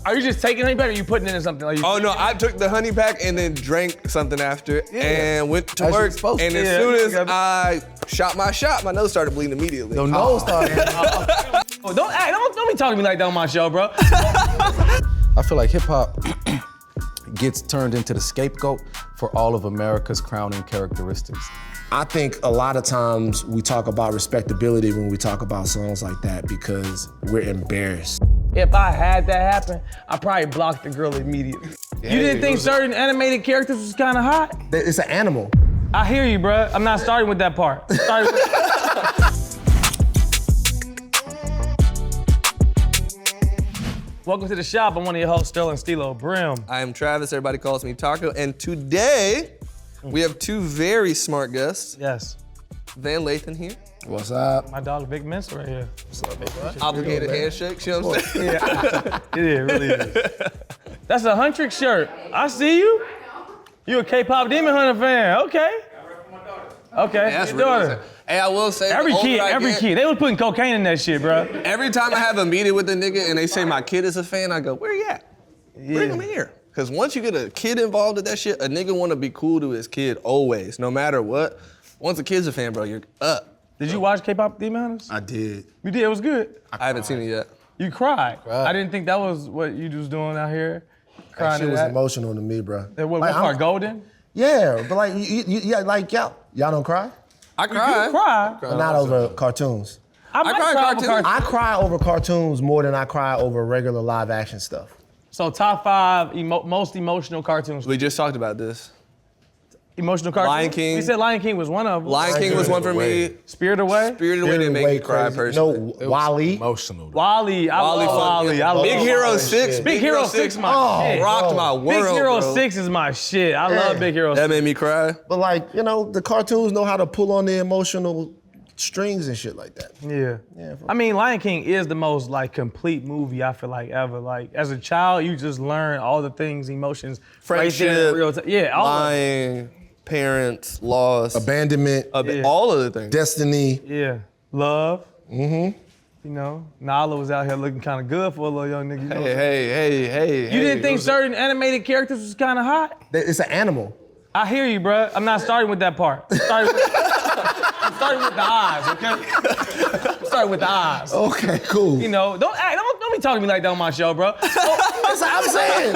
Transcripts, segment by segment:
Are you just taking honey pack or you putting it in something? Like Oh no, I took the honey pack and then drank something after it and went to work. And as soon as I shot my nose started bleeding immediately. Your nose started. Don't be talking to me like that on my show, bro. I feel like hip hop gets turned into the scapegoat for all of America's crowning characteristics. I think a lot of times we talk about respectability when we talk about songs like that because we're embarrassed. If I had that happen, I'd probably block the girl immediately. You didn't think certain animated characters was kind of hot? It's an animal. I hear you, bro. I'm not starting with that part. Welcome to the shop. I'm one of your hosts, Sterling Steelo, Brim. I am Travis, everybody calls me Taco, and today we have two very smart guests. Yes. Van Lathan here. What's up? My dog, Vic Mensa, right here. What's up, big Obligated handshake, you know what I'm saying? Yeah, it really is. That's a Huntrick shirt. I see you. You a K-pop Demon Hunter fan, okay. Okay, That's your real. daughter. Hey, I will say, Every kid, they was putting cocaine in that shit, bro. Every time I have a meeting with a nigga and they say my kid is a fan, I go, where you at? Bring him here. Because once you get a kid involved with that shit, a nigga want to be cool to his kid always, no matter what. Once a kid's a fan, bro, you're up. Did you watch K-pop Demon Hunters? I did. You did, it was good. I haven't seen it yet. You cried. I didn't think that was what you was doing out here. Crying That shit to was that. emotional to me, bro. What part, Golden? Yeah, but like, y'all don't cry? I cried. You cry. But not over cartoons. I might cry cry over cartoons. I cry over cartoons more than I cry over regular live action stuff. So top 5 most emotional cartoons. We just talked about this. Emotional cartoons? Lion King. We said Lion King was one of them. Lion King was one for me. Spirited Away? Spirited Away didn't make me cry personally. No, Wall-E. Emotional. Wall-E. I love Wall-E. I love Big Hero Wall-E. 6. Big Hero 6 is my shit. Rocked my world, Big Hero bro. 6 is my shit. I love Big Hero 6. That made me cry. But like, the cartoons know how to pull on the emotional strings and shit like that. Yeah. I mean, Lion King is the most like complete movie I feel like ever. Like as a child, you just learn all the things, emotions, Friendship, right there in real time. Yeah, all of it. lying, parents, loss, Abandonment, all of the things. destiny. Yeah, love. You know, Nala was out here looking kind of good for a little young nigga. You know? Hey. You didn't think certain animated characters was kind of hot? It's an animal. I hear you, bruh. I'm not starting with that part. I'm starting with the eyes, okay? I'm starting with the eyes. Okay, cool. You know, don't be talking to me like that on my show, bro. That's what I'm saying.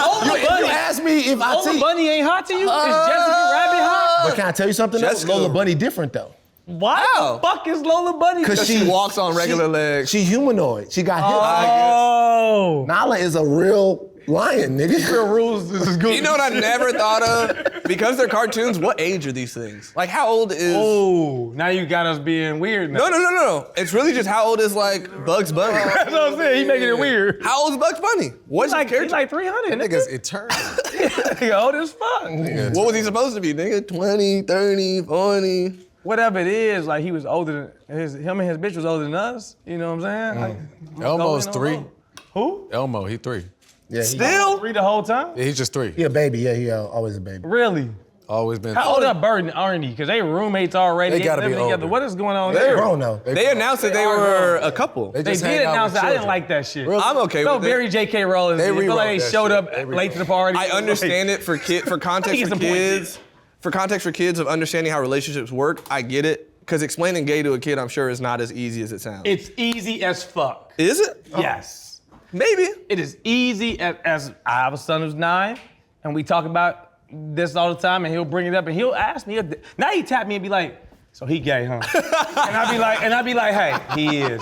You asked me if I Lola Bunny ain't hot to you? Is Jessica Rabbit hot? But can I tell you something else? Jessica- Lola Bunny different though. Why the fuck is Lola Bunny? Because she walks on regular legs. She humanoid. She got hips. Oh. Nala is a real lion, nigga. Real rules is good. You know what I never thought of? Because they're cartoons, what age are these things? Like how old is... Oh, now you got us being weird now. No. It's really just how old is like Bugs Bunny? That's what I'm saying. He making it weird. How old is Bugs Bunny? What's his character? He's like 300. Nigga's eternal. Nigga old as fuck. What was he supposed to be, nigga? 20, 30, 40? Whatever it is, like he was older than him and his bitch was older than us. You know what I'm saying? Like, Elmo's go in 3. on Who? Elmo, he 3. Yeah, Still? 3 the whole time? Yeah, he's just 3. he a baby. Yeah, he always a baby. Really? Always been. How old are Bird and Arnie? Because they roommates already. They gotta be living together. older. What is going on They're there? grown though. They announced that they were a couple. They just did hang out announce with that. I didn't children. like that shit. I'm okay So with it. very J.K. Rowling. They They feel like rewrote they that showed shit. up They late to the party. I understand it for context He's for the point. kids. For context for kids of understanding how relationships work, I get it. Because explaining gay to a kid, I'm sure, is not as easy as it sounds. It's easy as fuck. Is it? Yes. Maybe. It is easy as I have a son who's 9, and we talk about this all the time, and he'll bring it up, and he'll ask me. Now he tap me and be like, "So he gay, huh?" and I'd be like, "Hey, he is."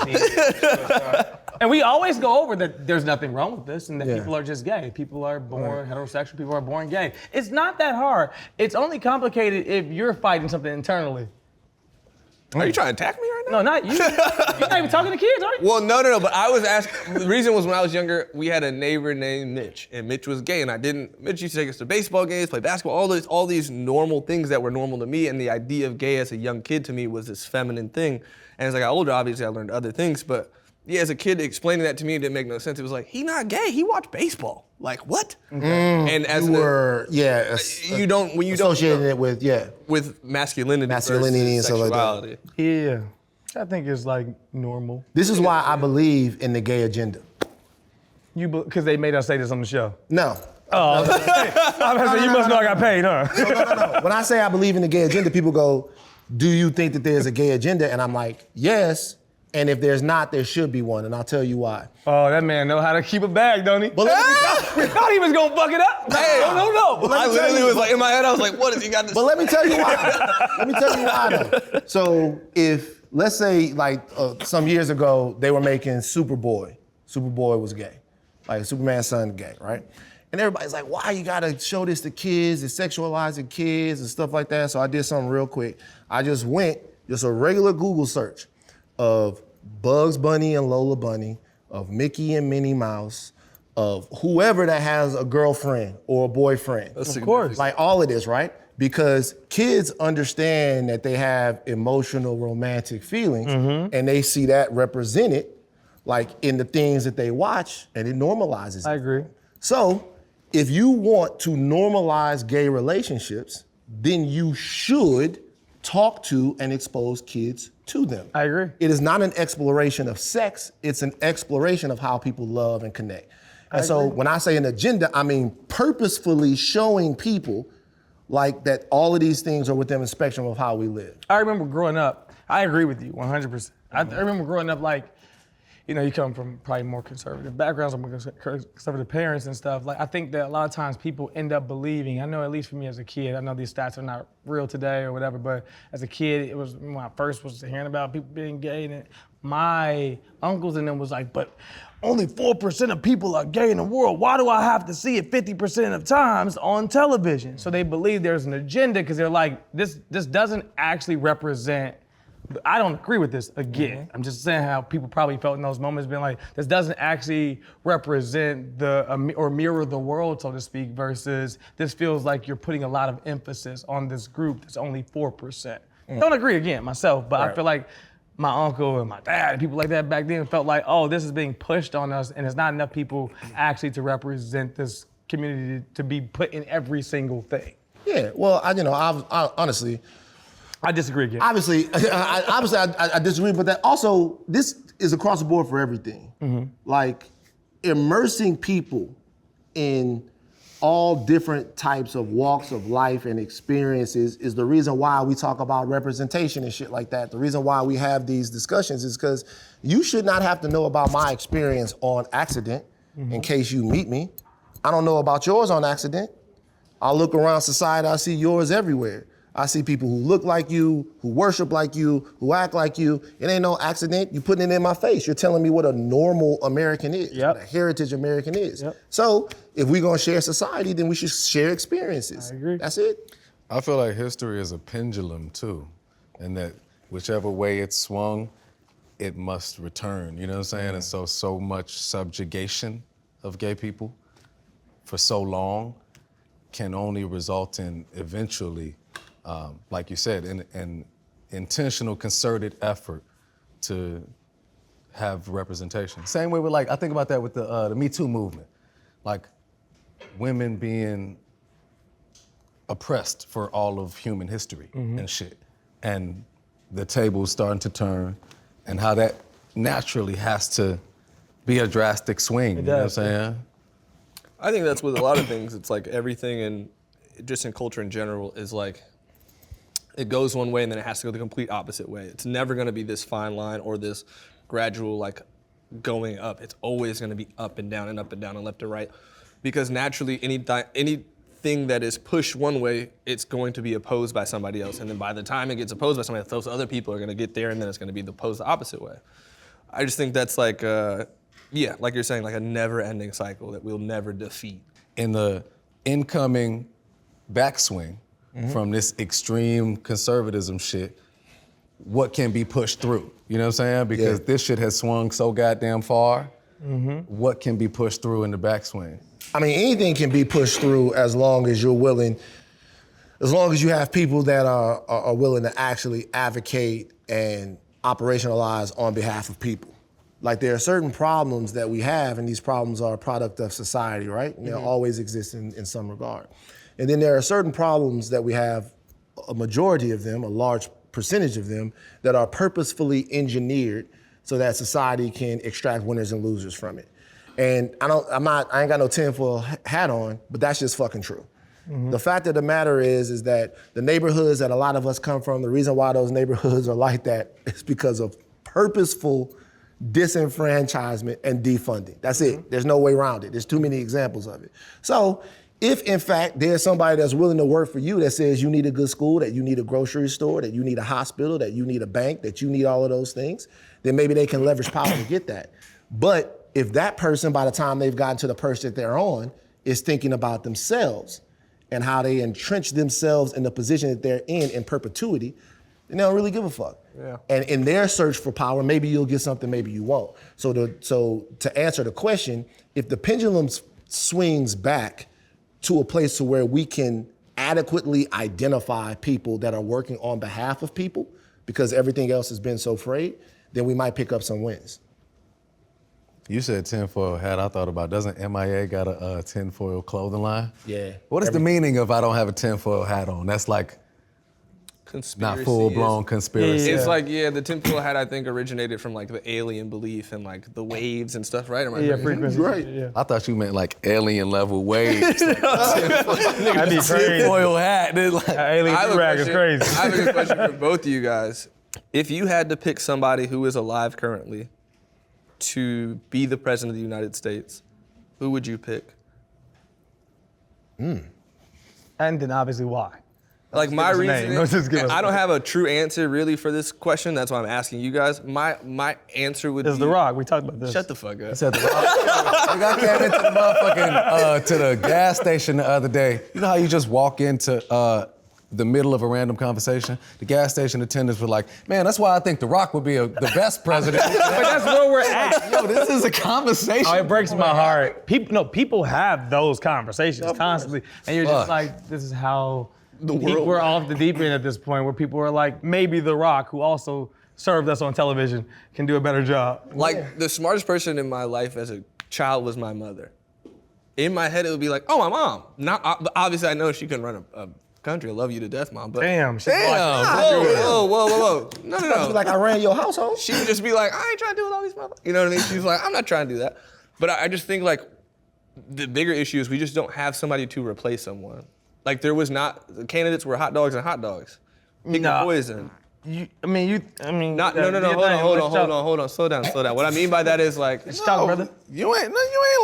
And we always go over that there's nothing wrong with this, and that people are just gay. People are born heterosexual. People are born gay. It's not that hard. It's only complicated if you're fighting something internally. Are you trying to attack me right now? No, not you. You're not even talking to kids, are you? Well, no. But I was asking. The reason was when I was younger, we had a neighbor named Mitch, and Mitch was gay, and Mitch used to take us to baseball games, play basketball, all these normal things that were normal to me, and the idea of gay as a young kid to me was this feminine thing. And as I got older, obviously I learned other things, but yeah, as a kid explaining that to me, it didn't make no sense. It was like, he not gay, he watched baseball. Like what? And as You were you don't when you associating don't it with masculinity and versus stuff like that. sexuality. Yeah. I think it's like normal. This is why I believe in the gay agenda. Because they made us say this on the show. No. Oh, I was say, you must know I got paid, huh? No. When I say I believe in the gay agenda, people go, do you think that there's a gay agenda? And I'm like, yes. And if there's not, there should be one. And I'll tell you why. Oh, that man know how to keep a bag, don't he? But let me, We thought he was gonna fuck it up. Hey, No. I literally was like, in my head, I was like, what has he got to say? But let me tell you why. Though. So if, let's say like some years ago, they were making Superboy. Superboy was gay. Like Superman's son gay, right? And everybody's like, why you gotta show this to kids, it's sexualizing kids and stuff like that. So I did something real quick. I just a regular Google search of Bugs Bunny and Lola Bunny, of Mickey and Minnie Mouse, of whoever that has a girlfriend or a boyfriend. Of course. Like all of this, right? Because kids understand that they have emotional, romantic feelings, and they see that represented like in the things that they watch, and it normalizes I it. agree. So if you want to normalize gay relationships, then you should talk to and expose kids to them. I agree. It is not an exploration of sex, it's an exploration of how people love and connect. And so when I say an agenda, I mean purposefully showing people like that all of these things are within the spectrum of how we live. I remember growing up, I agree with you 100%. I remember growing up like, you know, you come from probably more conservative backgrounds, or more conservative parents and stuff. Like, I think that a lot of times people end up believing, I know at least for me as a kid, I know these stats are not real today or whatever, but as a kid, it was when I first was hearing about people being gay, and my uncles and them was like, but only 4% of people are gay in the world. Why do I have to see it 50% of times on television? So they believe there's an agenda because they're like, this doesn't actually represent. I don't agree with this again. I'm just saying how people probably felt in those moments, being like, this doesn't actually represent or mirror the world, so to speak, versus this feels like you're putting a lot of emphasis on this group that's only 4%. Don't agree again myself, but I feel like my uncle and my dad and people like that back then felt like, oh, this is being pushed on us, and there's not enough people actually to represent this community to be put in every single thing. Yeah, well, I honestly, I disagree again. Obviously, I disagree, but that also, this is across the board for everything. Like, immersing people in all different types of walks of life and experiences is the reason why we talk about representation and shit like that. The reason why we have these discussions is because you should not have to know about my experience on accident in case you meet me. I don't know about yours on accident. I look around society, I see yours everywhere. I see people who look like you, who worship like you, who act like you. It ain't no accident. You're putting it in my face. You're telling me what a normal American is, what a heritage American is. So if we're gonna share society, then we should share experiences. I agree. That's it. I feel like history is a pendulum too, and that whichever way it swung, it must return, you know what I'm saying? And so much subjugation of gay people for so long can only result in eventually, like you said, an intentional, concerted effort to have representation. Same way with I think about that with the Me Too movement. Like, women being oppressed for all of human history and shit. And the table's starting to turn, and how that naturally has to be a drastic swing, you know what I'm saying? I think that's with a lot of things. It's like everything and just in culture in general is like, it goes one way and then it has to go the complete opposite way. It's never gonna be this fine line or this gradual like going up. It's always gonna be up and down and up and down and left and right. Because naturally anything that is pushed one way, it's going to be opposed by somebody else. And then by the time it gets opposed by somebody else, those other people are gonna get there and then it's gonna be opposed the opposite way. I just think that's like, like you're saying, like a never-ending cycle that we'll never defeat. In the incoming backswing from this extreme conservatism shit, what can be pushed through? You know what I'm saying? Because this shit has swung so goddamn far. What can be pushed through in the backswing? I mean, anything can be pushed through as long as you're willing, as long as you have people that are willing to actually advocate and operationalize on behalf of people. Like, there are certain problems that we have, and these problems are a product of society, right? And they always exist in some regard. And then there are certain problems that we have, a majority of them, a large percentage of them, that are purposefully engineered so that society can extract winners and losers from it. And I ain't got no tinfoil hat on, but that's just fucking true. The fact of the matter is that the neighborhoods that a lot of us come from, the reason why those neighborhoods are like that is because of purposeful disenfranchisement and defunding. That's it. There's no way around it. There's too many examples of it. So if in fact there's somebody that's willing to work for you that says you need a good school, that you need a grocery store, that you need a hospital, that you need a bank, that you need all of those things, then maybe they can leverage power to get that. But if that person, by the time they've gotten to the perch that they're on, is thinking about themselves and how they entrench themselves in the position that they're in perpetuity, then they don't really give a fuck. Yeah. And in their search for power, maybe you'll get something, maybe you won't. So to answer the question, if the pendulum swings back to a place to where we can adequately identify people that are working on behalf of people, because everything else has been so frayed, then we might pick up some wins. You said tinfoil hat. I thought about, doesn't MIA got a tinfoil clothing line? Yeah. What is the meaning of I don't have a tinfoil hat on? That's like Conspiracy not full-blown conspiracy. It's like, the tinfoil hat, I think, originated from like the alien belief and like the waves and stuff, right? Am I right? Frequency. Right. Yeah. I thought you meant like alien level waves. Like, That'd be crazy. tinfoil hat. Like, Alien I have a rag is question- crazy. I have a good question for both of you guys. If you had to pick somebody who is alive currently to be the president of the United States, who would you pick? And then obviously why? Like my us a reason, name. No, just give us I a don't name. have a true answer really for this question. That's why I'm asking you guys. My answer would It's be The Rock. We talked about this. Shut the fuck up. said the Rock. Like, I came into the motherfucking to the gas station the other day. You know how you just walk into the middle of a random conversation? The gas station attendants were like, "Man, that's why I think The Rock would be the best president." But that's where we're at. Yo, this is a conversation. Oh, it breaks my heart. People have those conversations constantly, and you're just Fuck. like, this is how world we're off the deep end at this point, where people are like, maybe The Rock, who also served us on television, can do a better job. Like the smartest person in my life as a child was my mother. In my head, it would be like, oh, my mom. Not obviously, I know she can run a country. I love you to death, mom. But Damn. Whoa. No. Like I ran your household. She would just be like, I ain't trying to do with all these motherfuckers. You know what I mean? She was like, I'm not trying to do that. But I just think like the bigger issue is we just don't have somebody to replace someone. Like there was not, the candidates were hot dogs and hot dogs. Pick Nah. your poison. No. Hold on, slow down. What I mean by that is like, Stop, brother. You ain't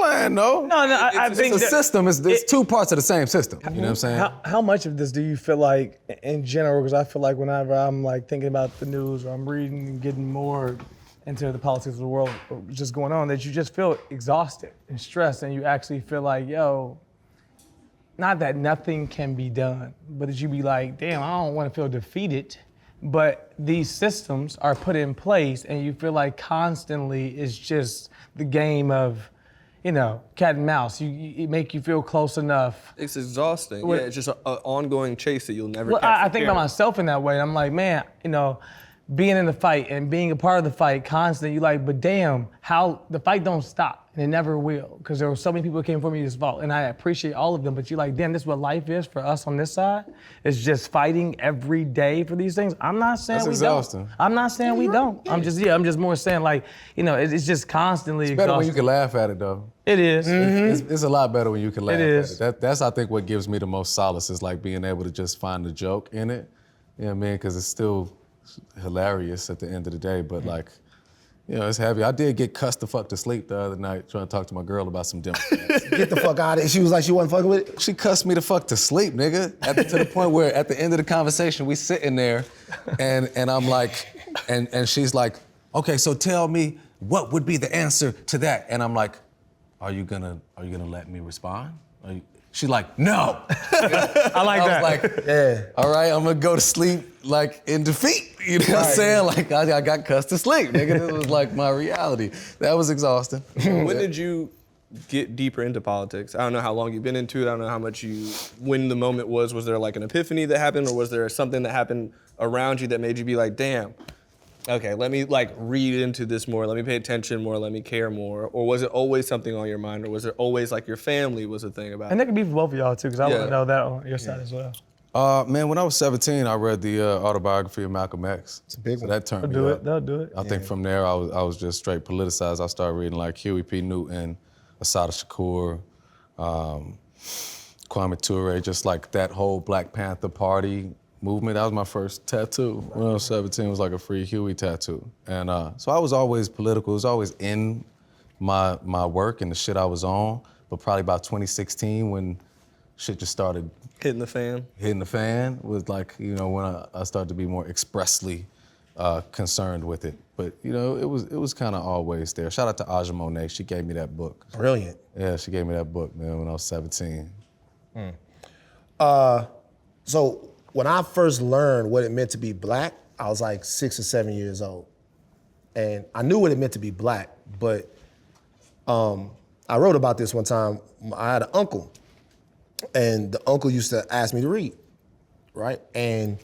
lying, no. No, I It's think a that- system. It's two parts of the same system. You know what I'm saying? How much of this do you feel like in general? Because I feel like whenever I'm like thinking about the news or I'm reading and getting more into the politics of the world or just going on, that you just feel exhausted and stressed, and you actually feel like, yo, not that nothing can be done, but that you be like, damn, I don't want to feel defeated. But these systems are put in place, and you feel like constantly it's just the game of, cat and mouse. It make you feel close enough. it's exhausting. What- Yeah, it's just an ongoing chase that you'll never Well, catch. I think about myself in that way. And I'm like, man, being in the fight and being a part of the fight constantly, you like, but damn, how the fight don't stop, and it never will, because there were so many people who came for me this fall, and I appreciate all of them. But you're like, damn, this is what life is for us on this side. It's just fighting every day for these things. I'm not saying That's we exhausting. don't. I'm not saying we don't. I'm just more saying like, it's just constantly Better when exhausting. you can laugh at it, though. It is. It's a lot better when you can laugh is. at it. That's, I think, what gives me the most solace is like being able to just find the joke in it. You know what I mean? Because it's still hilarious at the end of the day, but like, it's heavy. I did get cussed the fuck to sleep the other night trying to talk to my girl about some Democrats. Get the fuck out of it. She was like, she wasn't fucking with it. She cussed me the fuck to sleep, nigga. To the point where at the end of the conversation, we sitting there and I'm like, and she's like, okay, so tell me what would be the answer to that? And I'm like, are you gonna let me respond? She's like, no. I like I that. was like, Yeah. all right, I'm gonna go to sleep like in defeat. You know what I'm saying? Like I got cussed to sleep, nigga. This was like my reality. That was exhausting. When did you get deeper into politics? I don't know how long you've been into it. I don't know how much when the moment was. Was there like an epiphany that happened, or was there something that happened around you that made you be like, damn, okay, let me like read into this more. Let me pay attention more. Let me care more. Or was it always something on your mind? Or was it always like your family was a thing about And it? that could be for both of y'all too, because I want Yeah. to know that on your side as well. Man, when I was 17, I read the autobiography of Malcolm X. It's a big one. That turned me Do up. it. They'll do it. I think from there, I was just straight politicized. I started reading like Huey P. Newton, Assata Shakur, Kwame Ture, just like that whole Black Panther Party movement. That was my first tattoo when I was 17. It was like a Free Huey tattoo. And so I was always political. It was always in my work and the shit I was on. But probably about 2016 when shit just started Hitting the fan. Was like, you know, when I started to be more expressly concerned with it. But, you know, it was kind of always there. Shout out to Aja Monet. She gave me that book. Brilliant. Yeah, she gave me that book, man, when I was 17. So when I first learned what it meant to be black, I was like 6 or 7 years old. And I knew what it meant to be black, but I wrote about this one time. I had an uncle, and the uncle used to ask me to read, right? And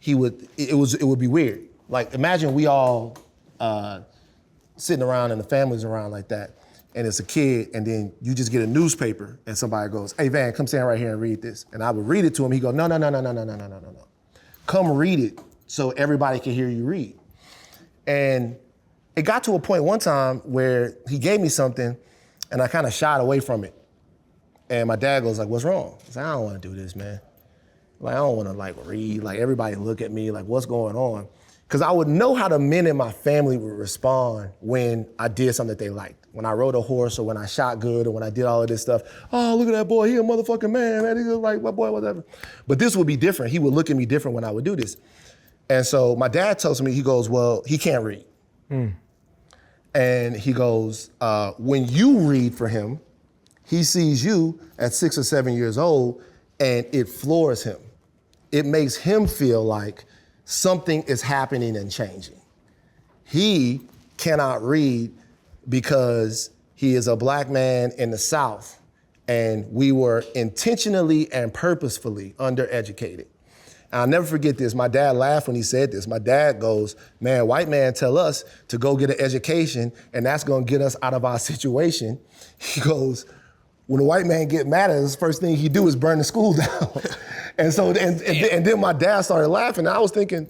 it would be weird. Like, imagine we all sitting around and the family's around like that, and it's a kid, and then you just get a newspaper, and somebody goes, "Hey, Van, come stand right here and read this." And I would read it to him. He'd go, "No. Come read it so everybody can hear you read." And it got to a point one time where he gave me something, and I kind of shied away from it. And my dad goes like, "What's wrong?" I said, "I don't want to do this, man. Like, I don't want to like read, like everybody look at me, like what's going on?" Because I would know how the men in my family would respond when I did something that they liked. When I rode a horse, or when I shot good, or when I did all of this stuff. "Oh, look at that boy, he a motherfucking man, He was like, my boy, whatever." But this would be different. He would look at me different when I would do this. And so my dad tells me, he goes, "Well, he can't read." And he goes, "When you read for him, he sees you at 6 or 7 years old, and it floors him. It makes him feel like something is happening and changing. He cannot read because he is a black man in the South, and we were intentionally and purposefully undereducated." And I'll never forget this. My dad laughed when he said this. My dad goes, "Man, white man tell us to go get an education, and that's gonna get us out of our situation." He goes, "When a white man get mad at us, first thing he do is burn the school down." And so, and then my dad started laughing, and I was thinking,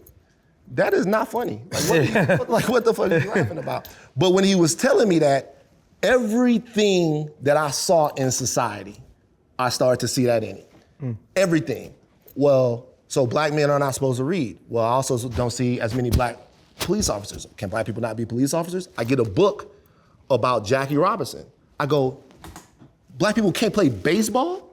that is not funny. Like, what the fuck are you laughing about? But when he was telling me that, everything that I saw in society, I started to see that in it. Everything. Well, so black men are not supposed to read. Well, I also don't see as many black police officers. Can black people not be police officers? I get a book about Jackie Robinson. I go, black people can't play baseball?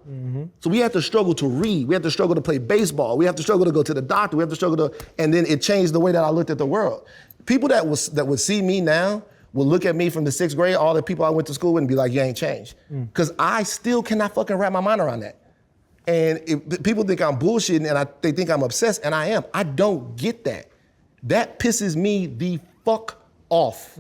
So we have to struggle to read. We have to struggle to play baseball. We have to struggle to go to the doctor. We have to struggle to, and then it changed the way that I looked at the world. People that would see me now would look at me from the 6th grade, all the people I went to school with, and be like, "You ain't changed." Because I still cannot fucking wrap my mind around that. And people think I'm bullshitting, and they think I'm obsessed, and I am. I don't get that. That pisses me the fuck off.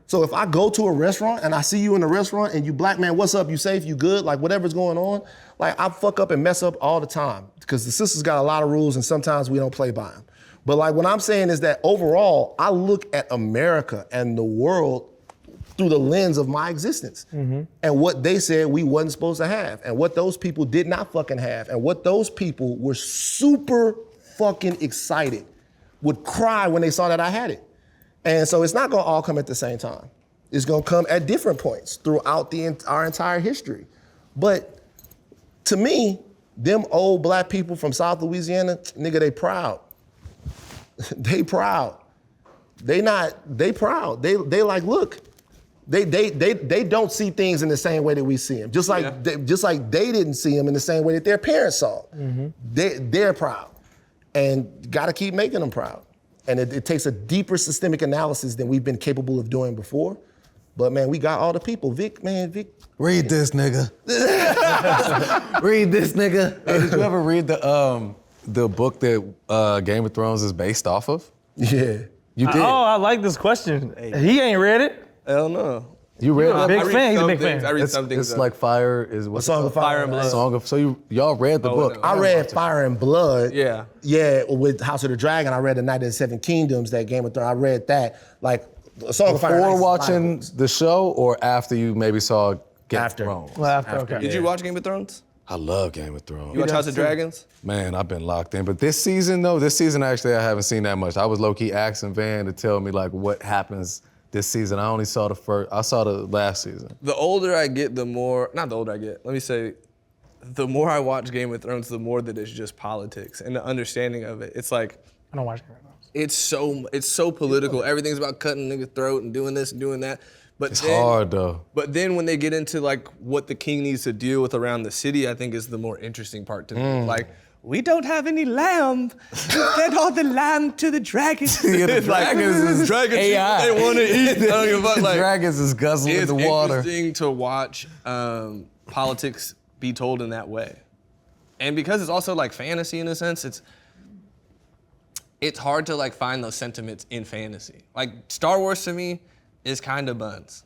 So if I go to a restaurant and I see you in the restaurant and you black man, what's up, you safe, you good, like whatever's going on, like I fuck up and mess up all the time because the sisters got a lot of rules and sometimes we don't play by them. But like what I'm saying is that overall, I look at America and the world through the lens of my existence and what they said we wasn't supposed to have and what those people did not fucking have and what those people were super fucking excited, would cry when they saw that I had it. And so it's not gonna all come at the same time. It's gonna come at different points throughout our entire history. But to me, them old black people from South Louisiana, nigga, they proud. They proud. They proud. They like, look, they don't see things in the same way that we see them. Just like they didn't see them in the same way that their parents saw them. They're proud. And gotta keep making them proud. And it takes a deeper systemic analysis than we've been capable of doing before. But man, we got all the people. Vic. Read this, nigga. Read this, nigga. Hey, did you ever read the book that Game of Thrones is based off of? Yeah. You did? Oh, I like this question. He ain't read it. Hell no. You read it? Big fan. He's a big fan. I read some things. It's like Fire is what? A Song of Fire and Blood. Song of. So y'all read the book? No. I read Fire and Blood. Yeah. Yeah, with House of the Dragon. I read The Night of the Seven Kingdoms, that Game of Thrones. I read that. Like, A Song of Fire. Before watching the show or after you maybe saw Game After. of Thrones? Well, after, okay. Did you watch Game of Thrones? I love Game of Thrones. You watch House of Dragons? Man, I've been locked in. But this season actually I haven't seen that much. I was low-key asking Van to tell me like what happens this season. I only saw I saw the last season. The older I get, not the older I get, let me say, the more I watch Game of Thrones, the more that it's just politics and the understanding of it. It's like, I don't watch Game of Thrones. It's so political. Everything's about cutting a nigga's throat and doing this and doing that. But It's hard though. But then when they get into like what the king needs to deal with around the city, I think is the more interesting part to me. Like, we don't have any lamb. Send all the lamb to the dragons. Yeah, the dragons is AI. They want to eat. I don't give a fuck. The Like, dragons is guzzling the water. It's interesting to watch politics be told in that way. And because it's also like fantasy in a sense, it's hard to like find those sentiments in fantasy. Like Star Wars to me is kind of buns.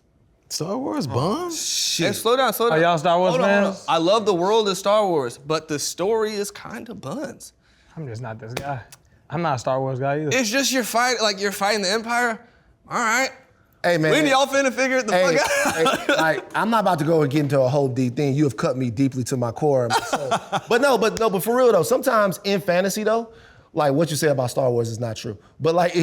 Star Wars buns? Hey, slow down. Are y'all Star Wars Hold on. fans? I love the world of Star Wars, but the story is kind of buns. I'm just not this guy. I'm not a Star Wars guy either. It's just you're fighting the Empire. All right. Hey man. When y'all finna figure it the fuck out? Like, I'm not about to go and get into a whole deep thing. You have cut me deeply to my core. But for real though, sometimes in fantasy though, like what you say about Star Wars is not true. But like,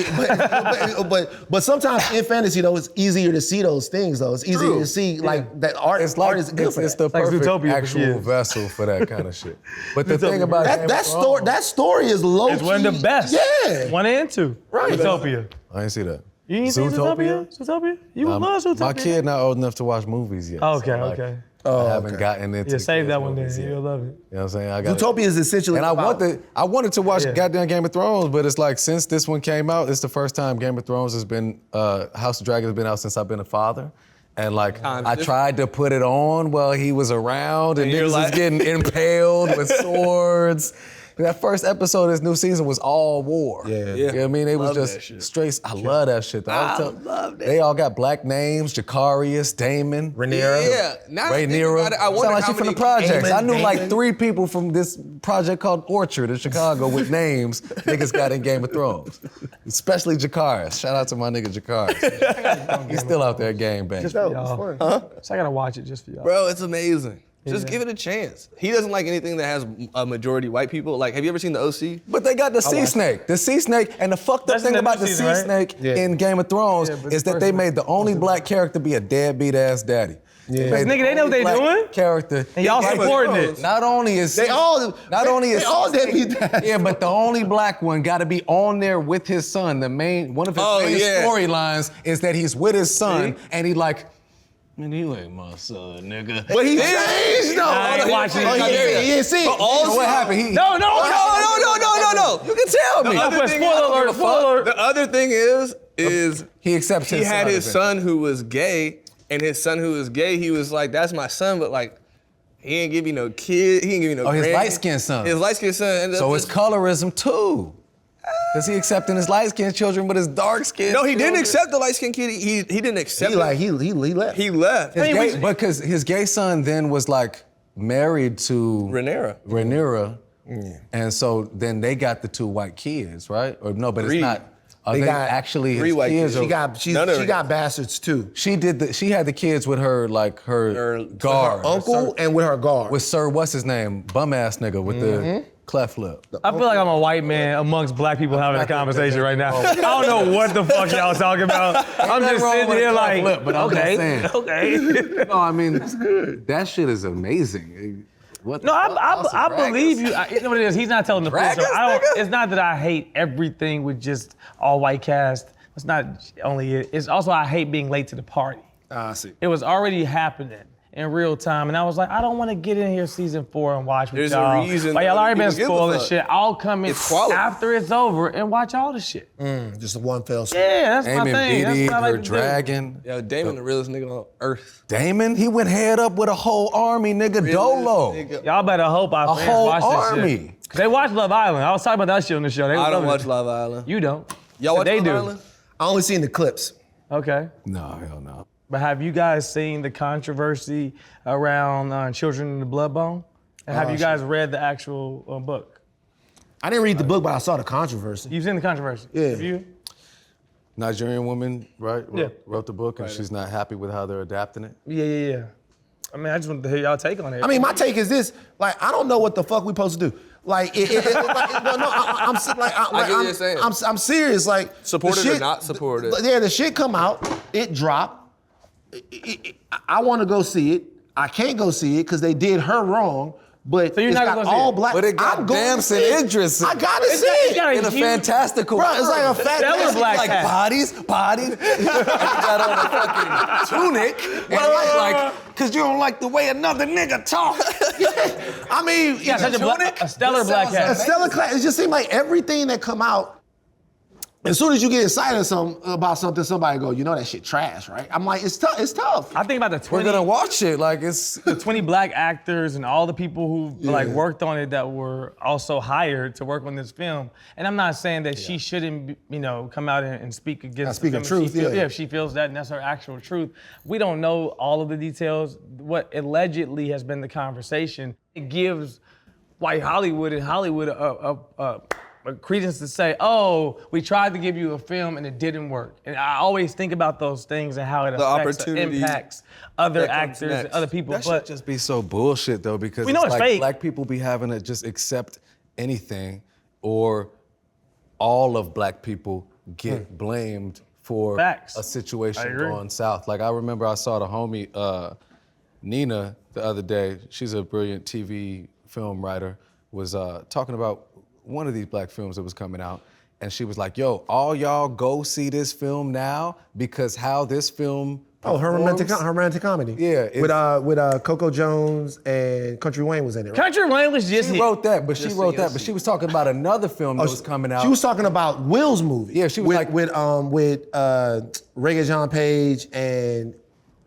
but sometimes in fantasy though, it's easier to see those things though. It's easier to see like that art. It's like art is good for it's that. the perfect Zootopia for actual kids. vessel for that kind of shit. But the thing about that story is low. It's one of the best. Yeah. 1 and 2. Right. Zootopia. I ain't see that. You ain't seen Zootopia? Zootopia? You would love Zootopia. My kid not old enough to watch movies yet. Okay, so, like, okay. I haven't gotten into Yeah, save kids' that one then. movies yet. You'll love it. You know what I'm saying? I got Zootopia is essentially And I wanted to watch Yeah. goddamn Game of Thrones, but it's like since this one came out, it's the first time Game of Thrones has been, House of Dragons has been out since I've been a father. And like, I tried to put it on while he was around and you're niggas was like- getting impaled with swords. That first episode of this new season was all war. Yeah. You know what I mean? It was Love that just shit. straight, I love that shit. I love that. They all got black names, Jacarius, Damon. Rhaenyra. Yeah. Now that I think Rhaenyra. about it, I wonder Sound like how she from the many projects. I knew Damon. like 3 people from this project called Orchard in Chicago with names niggas got in Game of Thrones. Especially Jacarius. Shout out to my nigga Jacarius. He's still out there game bang. So I gotta watch it just for y'all. Bro, it's amazing. Just give it a chance. He doesn't like anything that has a majority white people. Like, have you ever seen the OC? But they got the sea snake. The sea snake, and the fucked up That's in thing the about new the season, sea right? snake Yeah. in Game of Thrones but is the that they first made the only black character be a deadbeat ass daddy. Yeah. Made the Nigga, they know only what they black doing. Character. And y'all Like, supporting it. Not only is They all deadbeat dads. Yeah, but the only black one got to be on there with his son. One of his main storylines is that he's with his son, and he like, man, you ain't my son, nigga. But he changed though. I ain't watching it. He didn't see it. But also, what happened? No. You can tell me. I put spoiler alert. The other thing is He accepts he his had son his son who was gay, and his son who was gay, he was like, that's my son, but like, he ain't give you no kid, he ain't give you no Oh, his grand- light-skinned son. His light-skinned son. So it's colorism too. Because he accepting his light-skinned children with his dark-skinned No, he didn't children. accept the light-skinned kid. He didn't accept He left. He left. Because his gay son then was like married to Rhaenyra. And so then they got the 2 white kids, right? Or no, but 3. it's not. Are they got actually 3 his white kids? kids. Or- She got bastards too. She had the kids with her guard. Uncle and with her guard. With Sir what's his name? Bum ass nigga with the cleft lip. I feel like I'm a white man amongst black people having a conversation right now. I don't know what the fuck y'all talking about. I'm just wrong sitting with here a like, lip, but I'm just okay, saying. okay. No, I mean, that shit is amazing. What the No, fuck? House of I Dragons? believe you. You know what it is? He's not telling the full story. Dragons, nigga? It's not that I hate everything with just all white cast. It's not only it. It's also I hate being late to the party. I see. It was already happening in real time, and I was like, I don't want to get in here season 4 and watch with There's y'all. a reason But y'all other already been people give a spoiling fuck. shit. I'll come in It's quality. after it's over and watch all the shit. Just one fell swoop. Yeah, that's my Damon thing. That's beating what I like her to do. dragon. Yo, Damon, the realest nigga on earth. Damon, he went head up with a whole army, nigga. Dolo. Nigga. Y'all better hope our A fans whole watch this army. shit. They watch Love Island. I was talking about that shit on the show. They I don't loving watch it. Love Island. You don't. Y'all watch They Love do. Island? I only seen the clips. Okay. No, hell no. But have you guys seen the controversy around Children in the Bloodbone? And have you guys read the actual book? I didn't read the book, but I saw the controversy. You've seen the controversy? Yeah. Have you? Nigerian woman, right? Yeah. Wrote the book and she's not happy with how they're adapting it. Yeah. I mean, I just wanted to hear y'all take on it. I mean, my take is this: like, I don't know what the fuck we supposed to do. Like, I'm serious. Like, Supported or not supported. Yeah, the shit come out, it dropped. I want to go see it. I can't go see it because they did her wrong. But so you're it's not got gonna go see all it? black. But it got Damson Idris. I gotta see it. In a fantastical. Bro, it's like a Stellar black like hat. bodies. He got on a fucking tunic. And he's like, cause you don't like the way another nigga talk. I mean, Yeah, such a stellar black hat. a stellar class. It just seemed like everything that come out, as soon as you get excited about something, somebody go, you know that shit trash, right? I'm like, it's tough. It's tough. I think about the 20. We're gonna watch it. Like it's the 20 black actors and all the people who like worked on it that were also hired to work on this film. And I'm not saying that she shouldn't, come out and speak against. Speak the the film. truth. If she feels that and that's her actual truth. We don't know all of the details. What allegedly has been the conversation. It gives white Hollywood and Hollywood a credence to say, oh, we tried to give you a film and it didn't work. And I always think about those things and how it affects and impacts other actors and other people. That should just be so bullshit though, because we know it's like fake. Black people be having to just accept anything, or all of black people get blamed for a situation going south. Like I remember I saw the homie Nina the other day. She's a brilliant TV film writer. Was talking about one of these black films that was coming out, and she was like, yo, all y'all go see this film now because how this film her romantic comedy. Yeah. With Coco Jones and Country Wayne was in it, right? Country Wayne was just She wrote that, but she was talking about another film that was coming out. She was talking about Will's movie. Yeah, she was with Reggae John Page and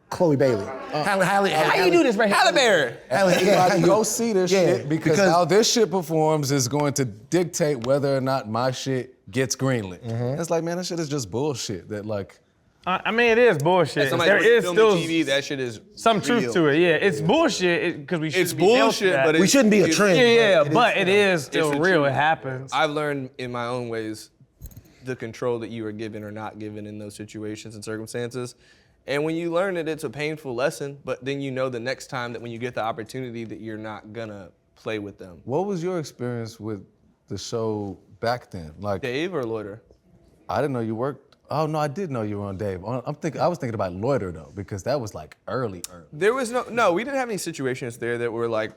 Chloe Bailey. How you do this right here? Halle Berry. Everybody go see this shit because how this shit performs is going to dictate whether or not my shit gets greenlit. It's like, man, that shit is just bullshit. That like, I mean, it is bullshit. There is still TV. That shit is some real. Truth to it. Yeah, it's bullshit because we should. It's bullshit, but we shouldn't be a trend. But it is still real. It happens. I've learned in my own ways the control that you are given or not given in those situations and circumstances. And when you learn it, it's a painful lesson, but then you know the next time that when you get the opportunity that you're not gonna play with them. what was your experience with the show back then? Like Dave or Loiter? I didn't know you worked. Oh no, I did know you were on Dave. I was thinking about Loiter though, because that was like early. There was we didn't have any situations there that were like,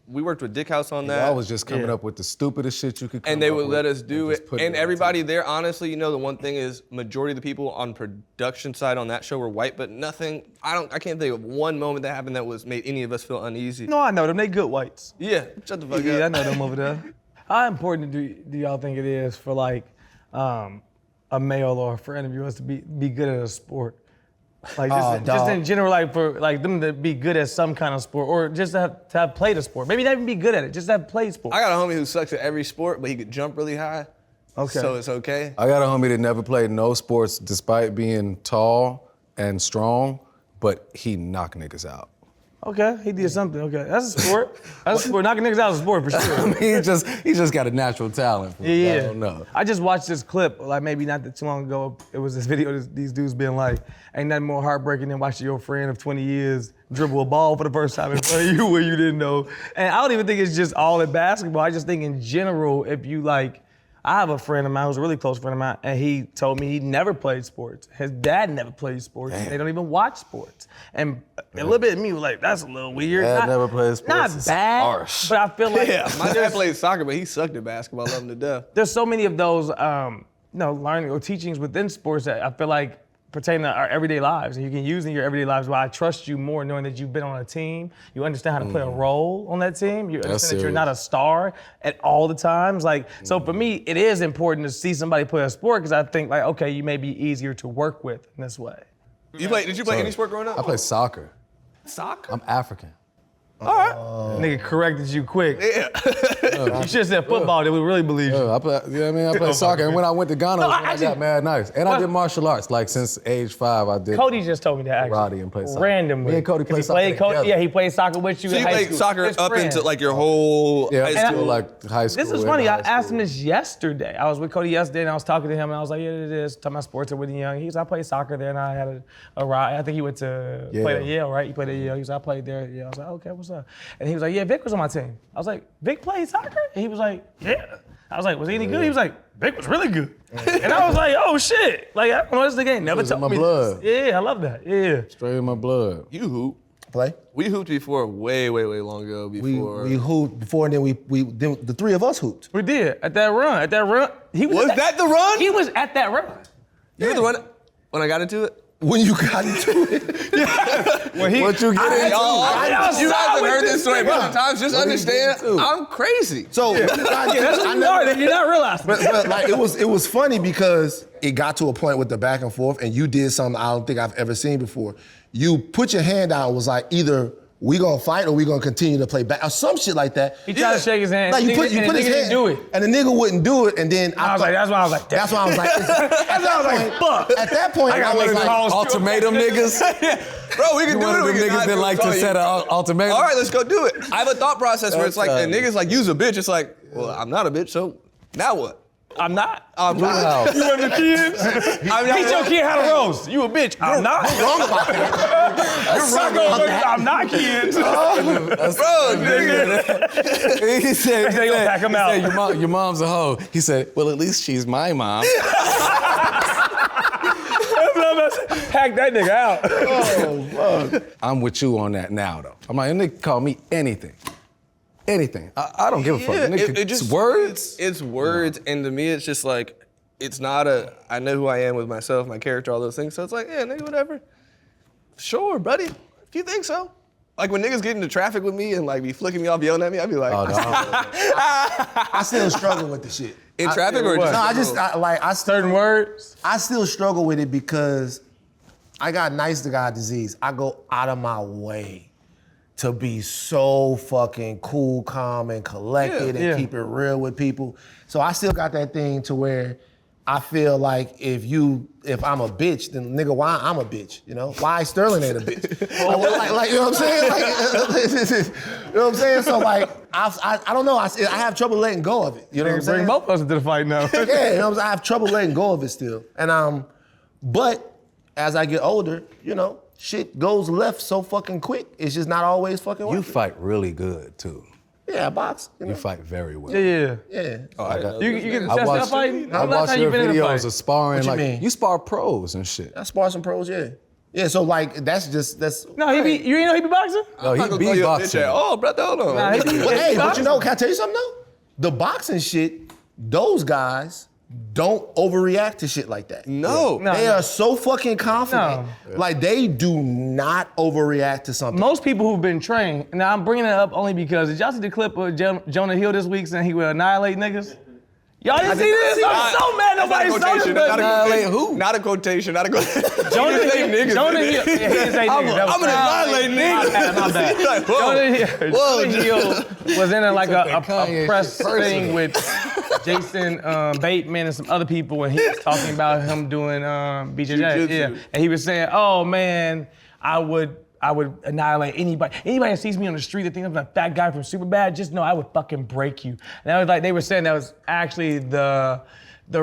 we worked with Dick House on that. I was just coming up with the stupidest shit you could come and they up would with let us do it. And everybody there. there, honestly, the one thing is majority of the people on production side on that show were white, but nothing, I can't think of one moment that happened that made any of us feel uneasy. No, I know them. They good whites. Yeah, shut the fuck up. Yeah, I know them over there. How important do y'all think it is for like a male or a friend of yours to be good at a sport? Like just in general, like for like them to be good at some kind of sport, or just to have played a sport. Maybe not even be good at it, just to have played sport. I got a homie who sucks at every sport, but he could jump really high. Okay. So it's okay. I got a homie that never played no sports despite being tall and strong, but he knocked niggas out. Okay, he did something. Okay, that's a sport. That's a sport. Knocking niggas out is a sport for sure. I mean, he just got a natural talent for it. Yeah. I don't know. I just watched this clip, like maybe not that too long ago. It was this video of these dudes being like, ain't nothing more heartbreaking than watching your friend of 20 years dribble a ball for the first time in front of you where you didn't know. And I don't even think it's just all in basketball. I just think in general, if you like, I have a friend of mine who's a really close friend of mine, and he told me he never played sports. His dad never played sports. Damn. They don't even watch sports. And a little bit of me was like, that's a little weird. Dad never played sports. Not It's bad, harsh. but I feel like My dad played soccer, but he sucked at basketball. I love him to death. there's so many of those learning or teachings within sports that I feel like pertain to our everyday lives, and you can use in your everyday lives. Where I trust you more knowing that you've been on a team, you understand how to play a role on that team, you understand that you're not a star at all the times. Like, so for me, it is important to see somebody play a sport because I think like, okay, you may be easier to work with in this way. Did you play any sport growing up? I play soccer. Soccer? I'm African. All right. Nigga corrected you quick. Yeah. You should have said football, they would really believe you. I play soccer. And when I went to Ghana, I got mad nice. And I did martial arts. Like since age 5, I did Cody just told me that actually. karate and played soccer. Randomly. Me and Cody played soccer together. Yeah, he played soccer with you So in you high played school. soccer His up friend. into like your whole Yeah, high school? like high school. This is funny. I asked him this yesterday. I was with Cody yesterday, and I was talking to him, and I was like, "Yeah, it is." Talking about sports with the young. He was, I played soccer there, and I had a ride. I think he went to play at Yale, right? He played at Yale. He was, I played there at Yale. I was like, "Okay, what's what's up? And he was like, yeah, Vic was on my team. I was like, Vic plays soccer? And he was like, yeah. I was like, was he any good? He was like, Vic was really good. And I was like, oh shit. Like, I don't know, this nigga ain't never It's in told my me blood. this. Yeah, I love that, yeah. Straight in my blood. You hoop. Play. We hooped before, way long ago. Before We hooped before, and then then the three of us hooped. We did, at that run. He was that the run? He was at that run. You were the one when I got into it. When you got into it. When he, What you get into? You guys have heard this story a bunch of Yeah. times. Just What did you get understand, into? I'm crazy. So that's what you are, you're not realizing. But like it was funny because it got to a point with the back and forth, and you did something I don't think I've ever seen before. You put your hand out and was like, either we gonna fight or we gonna continue to play back or some shit like that. He tried to shake his hand. Like you put and the his nigga hand, didn't do it. and the nigga wouldn't do it, and then I was like, that's why I was like, that's why I was like, That's why I was like, fuck. At that point, I got was one of like, those Ultimatum niggas? Bro, we can do One it. of We them can niggas that like to set an ultimatum? All right, let's go do it. I have a thought process where it's like, Okay. the niggas like, you's a bitch. It's like, well, I'm not a bitch, so now what? I'm not. I'm not. Wow. You one of the kids? Teach your kid how to roast. You a bitch. I'm not. wrong about that. I'm not kids. Bro, nigga. He said, They gonna pack him out. He said, your mom's a hoe. He said, well, at least she's my mom. Pack that nigga out. Oh, fuck. I'm with you on that now, though. I'm like, a nigga call me anything. Anything. I don't give a fuck. Yeah, Nigga, it just words? It's words, and to me, it's just like it's not a. I know who I am with myself, my character, all those things. So it's like, yeah, nigga, whatever. Sure, buddy, if you think so. Like when niggas get into traffic with me and like be flicking me off, yelling at me, I'd be like, Oh, no. I still struggle with the shit. in traffic or just No, I Certain words. I still struggle with it because I got nice to God disease. I go out of my way to be so fucking cool, calm, and collected and keep it real with people. So I still got that thing to where I feel like if I'm a bitch, then nigga, why I'm a bitch? You know? Why Sterling ain't a bitch? like, you know what I'm saying? Like, you know what I'm saying? So like, I don't know. I have trouble letting go of it. You know what I'm saying? Bring both of us into the fight now. Yeah, you know what I'm saying? I have trouble letting go of it still. And but as I get older, you know, shit goes left so fucking quick. It's just not always fucking You working. fight really good, too. Yeah, I box. You know? You fight very well. Yeah. Yeah. You get I the chest watched, fighting? I watched your videos of sparring. What you Like, mean? you spar pros and shit. I spar some pros, yeah. Yeah, so like that's. No, you ain't know he be boxing? Oh, I'm not he gonna call you a bitch beatboxing. at all, brother. Hold on. Nah, he be- But hey, but boxing. you know, can I tell you something though? The boxing shit, those guys don't overreact to shit like that. No. No. They are so fucking confident. Like they do not overreact to something. Most people who've been trained, now I'm bringing it up only because, did y'all see the clip of Jonah Hill this week saying he would annihilate niggas? Y'all didn't see this? I'm so mad nobody saw this. Annihilate who? Not a quotation. Not a quotation. Jonah Hill, niggas. Jonah Hill, yeah, he didn't say niggas. That was I'm gonna annihilate niggas. My bad. Like, whoa. Jonah Hill was in like a Kanye press shit personal. thing with Jason Bateman and some other people, and he was talking about him doing BJJ. Jiu-jitsu. Yeah, and he was saying, "Oh man, I would annihilate anybody. Anybody that sees me on the street that thinks I'm a fat guy from Superbad, just know I would fucking break you." And that was like they were saying that was actually the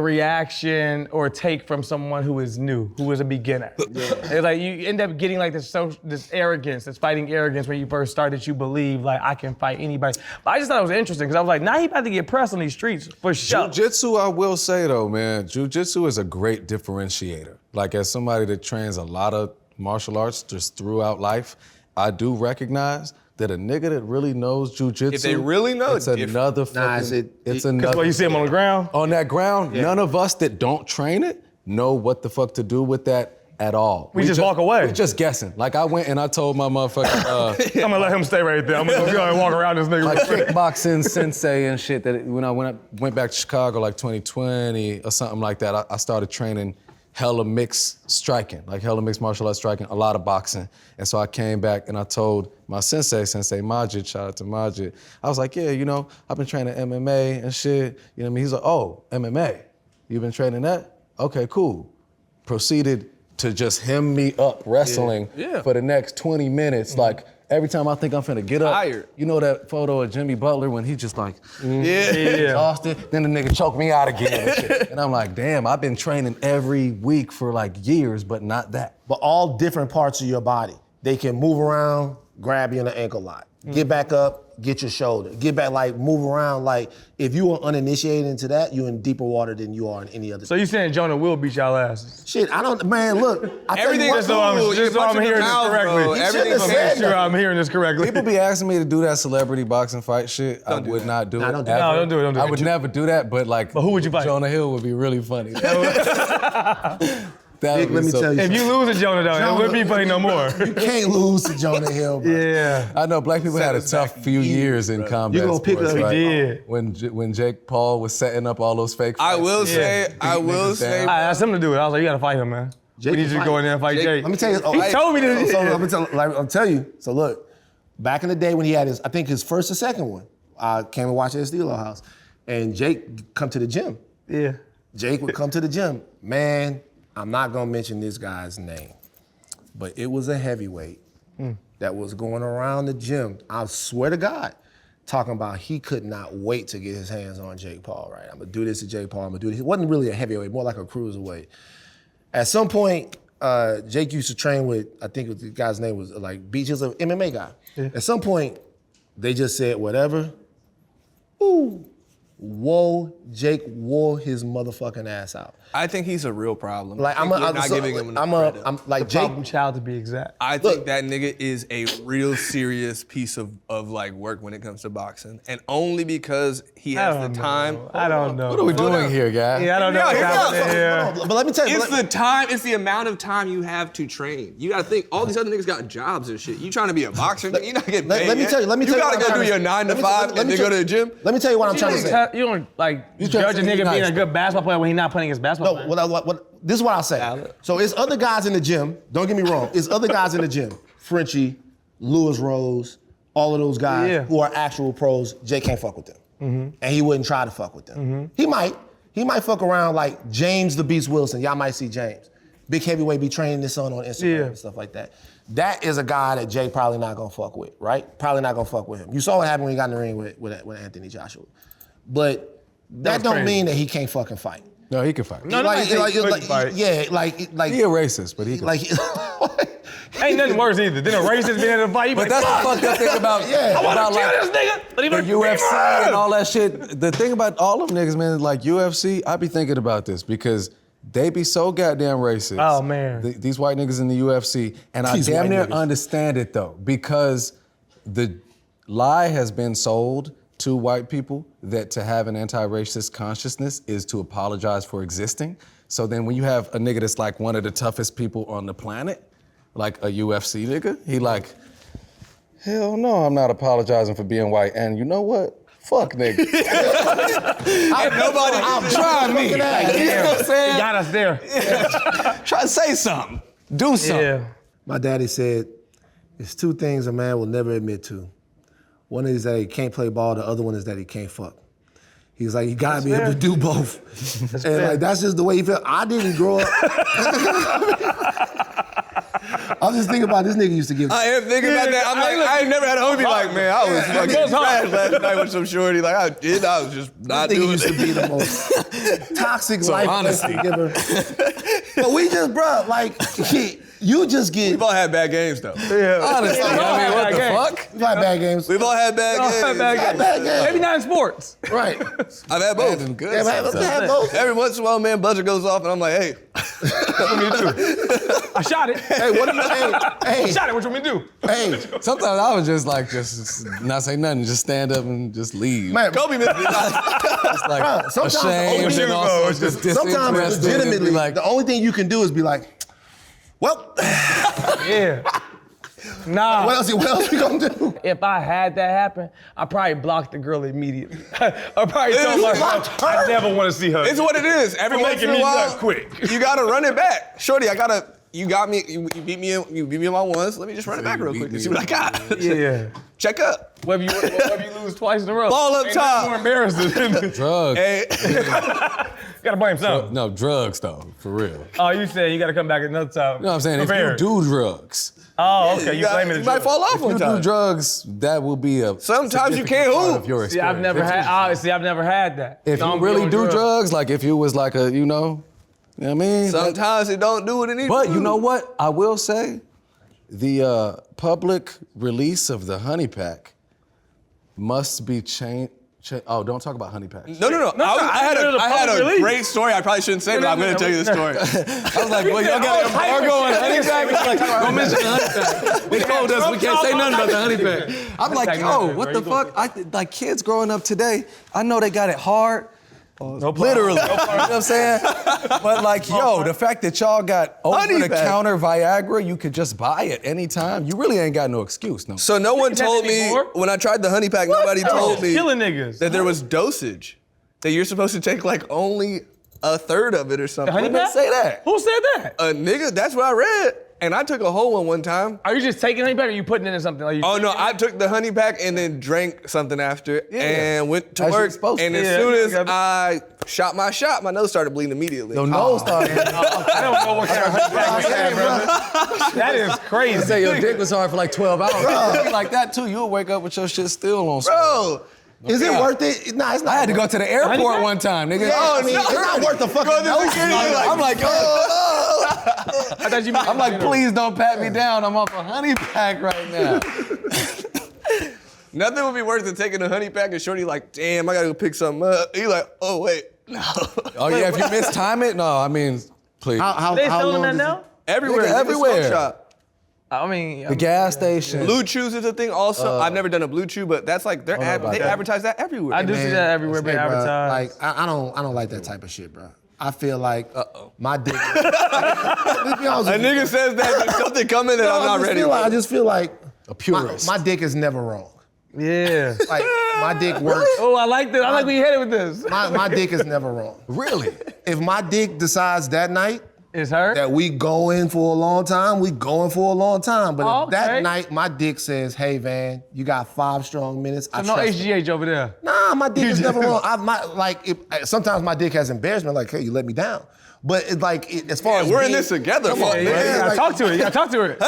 reaction or take from someone who is new, who is a beginner. It's like you end up getting like this arrogance, this fighting arrogance when you first start that you believe like I can fight anybody. But I just thought it was interesting because I was like, now he about to get pressed on these streets for sure. Jiu-jitsu, I will say though, man, jiu-jitsu is a great differentiator. Like as somebody that trains a lot of martial arts just throughout life, I do recognize that a nigga that really knows jiu-jitsu, If they really know, it's different. another Nah, fucking, it's Well, another. you see him on the ground. On that ground, none of us that don't train it know what the fuck to do with that at all. We just walk away. We're just guessing. Like I went and I told my motherfucking I'm gonna let him stay right there. I'm gonna go and walk around this nigga. my kickboxing sensei and shit that when I went back to Chicago like 2020 or something like that, I started training hella mixed striking, like hella mixed martial arts striking, a lot of boxing. And so I came back and I told my Sensei Majid, shout out to Majid, I was like, yeah, you know, I've been training MMA and shit. You know what I mean? He's like, oh, MMA, you've been training that? Okay, cool. Proceeded to just hem me up wrestling for the next 20 minutes. Like every time I think I'm finna get up, Tired. you know that photo of Jimmy Butler when he just like, Yeah. exhausted, then the nigga choke me out again and shit. And I'm like, damn, I've been training every week for like years, but not that. But all different parts of your body. They can move around, grab you in the ankle lock. Get back up, get your shoulder. Get back, like, move around. Like, if you are uninitiated into that, you're in deeper water than you are in any other. So you saying Jonah will beat y'all asses? Shit, I don't, man, look. I tell Everything you what, is cool. Just so I'm hearing this correctly. Everything shouldn't have said Sure, I'm hearing this correctly. People be asking me to do that celebrity boxing fight shit. I would not do it. don't do it. ever. No, don't do it, don't do I it. would never do that, but like, But who would you fight? Jonah Hill would be really funny. That Vic, would be let me so- tell you. If you lose to Jonah, though, it wouldn't be funny no more. You can't lose to Jonah Hill, bro. Yeah. I know black people had a us back tough few years in combat You gonna pick sports, up- right? We did. When Jake Paul was setting up all those fake fights. I will Yeah. say, I asked him to do it. I was like, you gotta fight him, man. Jake we need can you to fight. go in there and fight Jake. Let me tell you. He told me to. So I'm tell you. So look, back in the day when he had his, I think his first or second one, I came and watched it at Steelo house, and Jake come to the gym. Yeah. Jake would come to the gym. Man, I'm not gonna mention this guy's name, but it was a heavyweight that was going around the gym. I swear to God, talking about he could not wait to get his hands on Jake Paul. Right, I'm gonna do this to Jake Paul. I'm gonna do this. It wasn't really a heavyweight, more like a cruiserweight. At some point, Jake used to train with, I think the guy's name was like Beach, is an MMA guy. Yeah. At some point, they just said whatever. Ooh, whoa, Jake wore his motherfucking ass out. I think he's a real problem. Like I think you're not giving him enough credit. I'm like Jake. Problem child to be exact. I Look. think that nigga is a real serious piece of like work when it comes to boxing, and only because he has the time. I don't know. What are we doing here, guy? Yeah, I don't know what's here we go. happening here. But let me tell you. It's the time. It's the amount of time you have to train. You gotta think. All these other niggas got jobs and shit. You trying to be a boxer? Nigga, you not getting paid. Let me yet. tell you. Let me tell you. gotta what I'm go do trying your 9 to let me- 5 let and me then go tell- to the gym. Let me tell you what I'm trying to say. You don't like You trying to judge a say nigga he being nice, a good basketball player when he's not playing against basketball. No, this is what I'll say. So it's other guys in the gym. Don't get me wrong. It's other guys in the gym. Frenchie, Lewis Rose, all of those guys who are actual pros. Jay can't fuck with them, and he wouldn't try to fuck with them. He might fuck around like James the Beast Wilson. Y'all might see James, big heavyweight, be training his son on Instagram and stuff like that. That is a guy that Jay probably not gonna fuck with, right? Probably not gonna fuck with him. You saw what happened when he got in the ring with Anthony Joshua, but that don't crazy. mean that he can't fucking fight. No, he can fight. No, nobody said he couldn't fight. Yeah, like He a racist, but he can fight. like. Ain't nothing worse either. Then a racist being in a fight. You But that's the fucked up thing about, Yeah. I want about to kill like, this nigga. But he the better UFC beat and all that shit. The thing about all of them niggas, man, like UFC, I be thinking about this because they be so goddamn racist. Oh, man. These white niggas in the UFC, and I These damn white near niggas. understand it though, because the lie has been sold to white people that to have an anti-racist consciousness is to apologize for existing. So then when you have a nigga that's like one of the toughest people on the planet, like a UFC nigga, he like, hell no, I'm not apologizing for being white. And you know what? Fuck nigga. Nobody Try me. Fucking ass. You know what I'm He saying? got us there. Try to say something. Do something. Yeah. My daddy said, "There's two things a man will never admit to. One is that he can't play ball. The other one is that he can't fuck." He's like, "You gotta be able to do both." And fair. like that's just the way he felt. I didn't grow up. I was just thinking about this nigga used to give. I am thinking about that. I'm like, I ain't never had a homie be like, man, I was fucking goes trash hard. last night with some shorty. Like I was just not This nigga doing used to it. be the most toxic life honesty. lesson giver. But we just, bruh, like, you just get. We've all had bad games though. Honestly, I mean, what the fuck? You've had bad games. We've all had bad games. Bad games. Maybe not in sports. Right. I've had both. And good Yeah, man, sometimes. had both. Every once in a while, man, buzzer goes off, and I'm like, hey, I shot it. Hey, what do you? I Hey, shot it. What you want me to do? hey, Sometimes I would just like just not say nothing, just stand up and just leave. man. Kobe missed me. It's like Bruh, sometimes ashamed the and only- also just Sometimes, disinterested and be legitimately, like, the only thing you can do is be like, well, Yeah. Nah. what else we gonna do? If I had that happen, I probably blocked the girl immediately. I probably told You her blocked her? I never want to see her. It's what it is. Every You're once in making a me while, nut quick. you gotta run it back, shorty. You got me. You beat me. You beat me on my ones. Let me just run it back real quick and see what I got. Yeah. Check up. Whether you lose twice in a row. Ball up Ain't top. nothing more embarrassing than drugs. Hey, gotta blame something. No, drugs though, for real. Oh, you said you gotta come back another time. You know what I'm saying? Prepared. If you do drugs, Oh, okay. You got- blaming you the might drug. fall off if one you time. do drugs, that will be a Sometimes you can't significant part hoop. of your See, I've experience. never had. I've never had that. If Don't you be really on do drugs, like if you was like a, you know what I mean? Sometimes it don't do what it needs. But to you do. know what? I will say, the public release of the honey pack must be changed. Oh, don't talk about honey packs. No. I had a great story. I probably shouldn't say, but I'm gonna tell you the story. I was like, well, y'all got embargo on honey pack. Like, don't mention the honey pack. They told us we can't say nothing about the honey pack. I'm like, yo, what the fuck? Like kids growing up today, I know they got it hard. Literally, you know what I'm saying? But like, yo, the fact that y'all got over-the-counter Viagra, you could just buy it anytime. You really ain't got no excuse, no. So no one told me when I tried the honey pack. Nobody told me killing niggas. that there was dosage. That you're supposed to take like only a third of it or something. honey Who pack? say that? Who said that? A nigga. That's what I read. And I took a whole one time. Are you just taking honey pack or you putting it in something? Like Oh no, I took the honey pack and then drank something after and went to As you're work. supposed to. And as soon as I shot my shot, my nose started bleeding immediately. Your nose started. I don't know what kind of honey pack you had, bro. That is crazy. Say your dick was hard for like 12 hours. It'd be like that too. You'll wake up with your shit still on. Bro. Is it worth it? Nah, it's not. I had to go to the airport one time, nigga. Yeah, it's not worth the fucking nose. I'm like, I thought you meant I'm like, please don't pat me down. I'm off a honey pack right now. Nothing would be worse than taking a honey pack and shorty like, damn, I gotta go pick something up. You like, oh wait, no. Oh yeah, if you mistime it, no, I mean, please. How They long selling that does now? Everywhere, Nigga, everywhere. Smoke shop. I mean, The gas station. Blue Chews is a thing also. I've never done a Blue Chew, but that's like they advertise that everywhere. I do see that everywhere being Hey, bro, advertised. Like I don't like that type of shit, bro. I feel like my dick. Let's be honest A with you. nigga says that there's something coming that I'm not ready for. I just feel like A purist. my dick is never wrong. Yeah. Like my dick works. Oh, I like this. I like where you headed with this. My dick is never wrong. Really? If my dick decides that night It's her? that we go in for a long time, we going for a long time. But if Okay. that night my dick says, "Hey, Van, you got 5 strong minutes," I No trust it. HGH over there. Nah, my dick is never wrong. Sometimes my dick has embarrassment, like, hey, you let me down. But it's like, as far as We're in being- this together, Come fuck, on, Yeah, man. you gotta like- talk to it. You gotta talk to it.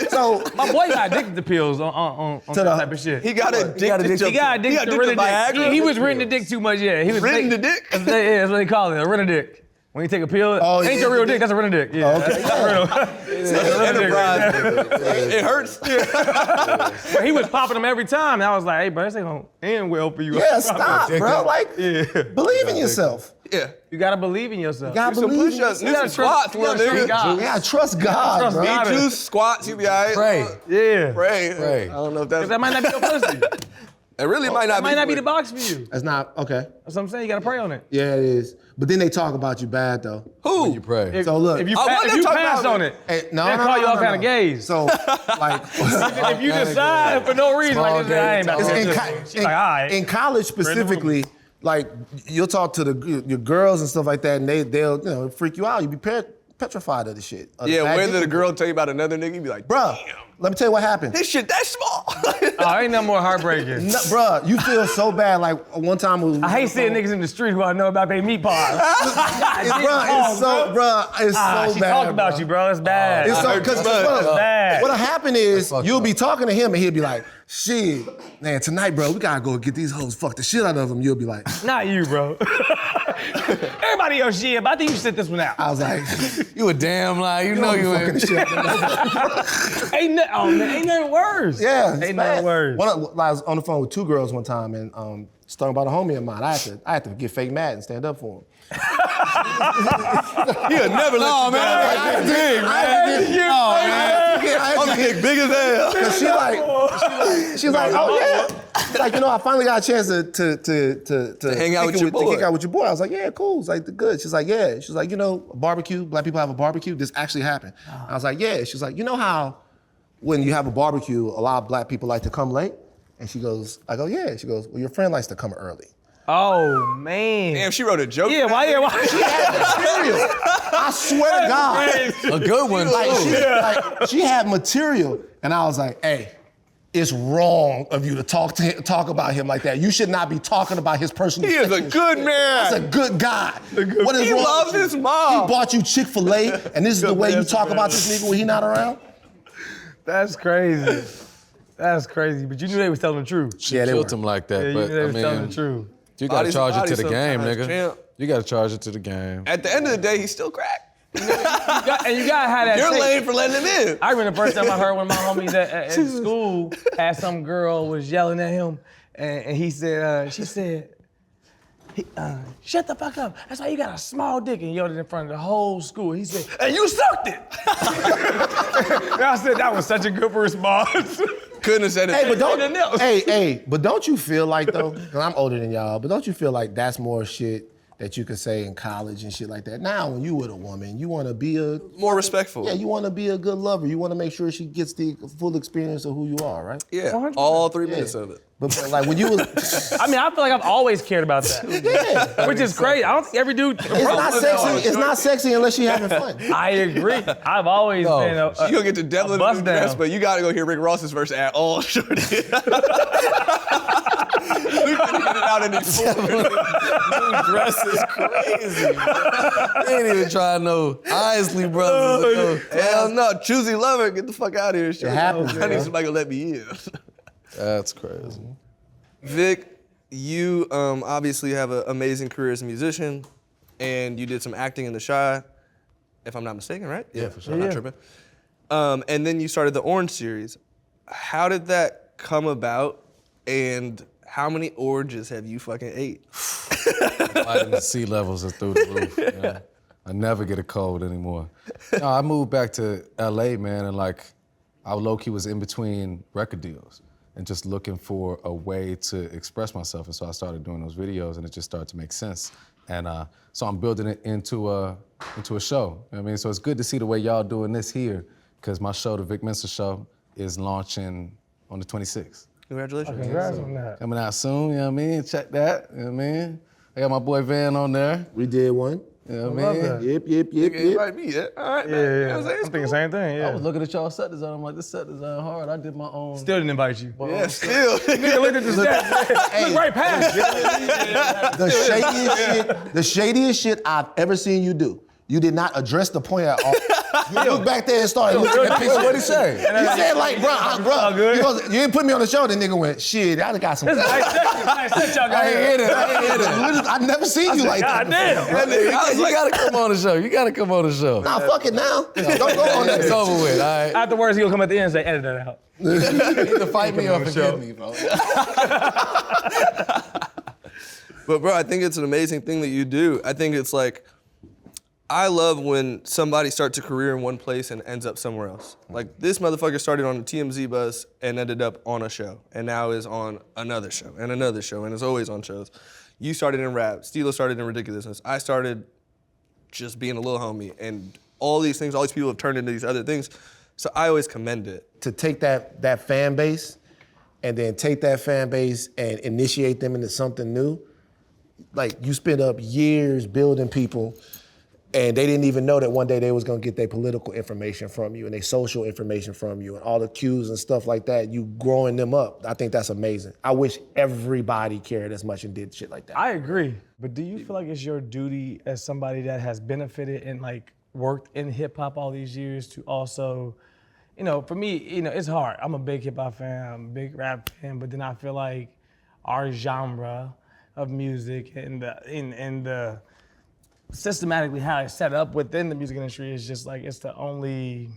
So My boy got addicted to pills on that type of shit. He got addicted to He got addicted to Renadick. Viagra. He was renting the dick too much, yeah. He was Renting the dick? Yeah, that's what they call it, a Renadick. When you take a pill, Oh, ain't yeah. your real dick, that's a Renadick. Yeah, okay. that's real. That's a Renadick. It hurts. But he was popping them every time. And I was like, hey, bro, this ain't gonna end well for you. yeah, stop, bro. Like, Yeah. believe in yourself. Yeah. You gotta believe in yourself. You gotta Some believe in push-ups, yourself. do some squats, you little gotta trust nigga. God. Yeah, trust God, Trust bro. God. Juice, squats, you be all right. Pray. Yeah. Pray. Pray. I don't know if that's. That might not be your pussy. It really might not That be. might not be the box for you. That's not, okay. That's what I'm saying. You gotta pray on it. Yeah, it is. But then they talk about you bad, though. Who? You pray. If, So look. if you, Oh, pa- what if they you talk pass about on it? it, Hey, they'll call you all kind of gays. So, like, if you decide for no reason, like, Small I ain't about gays. to in, do co- this. She's like, all right. in college specifically, like, you'll talk to your girls and stuff like that, and they'll freak you out. You be petrified of the shit. Of the Yeah, bad whether dick. the girl tell you about another nigga, you be like, Bruh, let me tell you what happened. this shit that small. Oh, ain't nothing more heartbreaking. No, bruh, you feel so bad. Like, one time we I hate seeing niggas in the street who I know about their meat pies. It's so She bad. talked about bruh. you, bro. It's bad. It's so, because bad. what'll happen is fucked you'll up. be talking to him and he'll be like, shit, man, tonight, bro, we gotta go get these hoes, fuck the shit out of them. You'll be like, Not you, bro. Everybody else shit, but I think you should sit this one out. I was like, You a damn lie. You know you fucking the ain't. shit out of them. Ain't nothing worse. Yeah, it's Ain't bad. nothing worse. I was on the phone with 2 girls one time and was talking about a homie of mine. I had to get fake mad and stand up for him. He'll never let you down. I had to big, man. I'm big as hell. Cause she's like, oh yeah. Like, I finally got a chance to hang out with your boy. To kick out with your boy. I was like, yeah, cool. It's like good. She's like, yeah. She's like, a barbecue. Black people have a barbecue. This actually happened. I was like, yeah. She's like, you know how when you have a barbecue, a lot of black people like to come late? And she goes, I go, yeah. She goes, well, your friend likes to come early. Oh, man. Damn, she wrote a joke. Yeah, why? Material. I swear to God. A good one, too. She had material. And I was like, hey, it's wrong of you to talk about him like that. You should not be talking about his personal He is a sexual good shit. man. That's a good guy. What is He wrong loves with you? his mom. He bought you Chick-fil-A, and this is the way you talk about this nigga when he not around? That's crazy. That's crazy. But you knew they was telling the truth. Yeah, they Killed were. him like Yeah, that, you but knew they I was telling mean, the truth. you gotta Body's charge it body to the game, sometimes, nigga. champ. You gotta charge it to the game. At the end of the day, he's still crack. And you gotta have that. You're tape. lame for letting him in. I remember the first time I heard one of my homies at school had some girl was yelling at him, and he said, she said, shut the fuck up. That's why you got a small dick, and yelled it in front of the whole school. He said, and you sucked it. And I said, that was such a good response. Couldn't have said it. But don't you feel like though, because I'm older than y'all, but don't you feel like that's more shit that you could say in college and shit like that? Now, when you with a woman, you want to be more respectful. Yeah, you want to be a good lover. You want to make sure she gets the full experience of who you are, right? Yeah, 100%. all 3 minutes of it. But like when you was, I mean, I feel like I've always cared about that. yeah, Which is crazy. I don't think every dude. it's not sexy. It's not sexy unless you having fun. I agree. I've always been a You gonna get to Devlin bust new dress, down. but you gotta go hear Rick Ross's verse at all, shorty. We couldn't get it out in these New dress is crazy. They ain't even trying no Isley brothers. Hell no, choosy lover, get the fuck out of here. Shorty. happens, I need man. somebody to let me in. That's crazy. Vic, you obviously have an amazing career as a musician, and you did some acting in The Chi, if I'm not mistaken, right? Yeah, for sure. I'm not tripping. And then you started the Orange series. How did that come about, and how many oranges have you fucking ate? Vitamin C levels are through the roof. Yeah. I never get a cold anymore. No, I moved back to LA, man, and like I low-key was in between record deals and just looking for a way to express myself. And so I started doing those videos, and it just started to make sense. And so I'm building it into a show. You know what I mean? So it's good to see the way y'all doing this here, because my show, the Vic Mensa Show, is launching on the 26th. Congratulations. Congrats on that. Coming out soon, you know what I mean? Check that, you know what I mean? I got my boy Van on there, We did one. you know what I I love mean? that. Yep. You invite me, yeah? All right, man. You know what I'm saying? It's I'm thinking cool. same thing. I Yeah. was looking at y'all set design. I'm like, this set design hard. I did my own. Still didn't invite you. Yeah, still. Nigga, look at this. Look right past you. The shadiest shit I've ever seen you do. You did not address the point at all. You look back there and started looking at pictures. What'd he say? You said like, bro, good. you didn't put me on the show. The nigga went, shit, I done got some. Nice set y'all got I ain't here. hit it. I never seen you like that. God damn. You gotta come on the show. You gotta come on the show. Nah, fuck it now. Don't go on that. It's over with, all right? Afterwards, he'll come at the end and say, edit that out. You either fight me or forgive me, bro. But bro, I think it's an amazing thing that you do. I think it's like, I love when somebody starts a career in one place and ends up somewhere else. Like this motherfucker started on a TMZ bus and ended up on a show, and now is on another show and another show, and is always on shows. You started in rap, Steelo started in ridiculousness. I started just being a little homie, and all these things, all these people have turned into these other things. So I always commend it. To take that fan base and then take that fan base and initiate them into something new, like you spent up years building people, and they didn't even know that one day they was gonna get their political information from you and their social information from you and all the cues and stuff like that, you growing them up. I think that's amazing. I wish everybody cared as much and did shit like that. I agree. But do you feel like it's your duty as somebody that has benefited and like worked in hip hop all these years to also, you know, for me, you know, it's hard. I'm a big hip hop fan, I'm a big rap fan, but then I feel like our genre of music and the systematically how it's set up within the music industry is just like, it's the only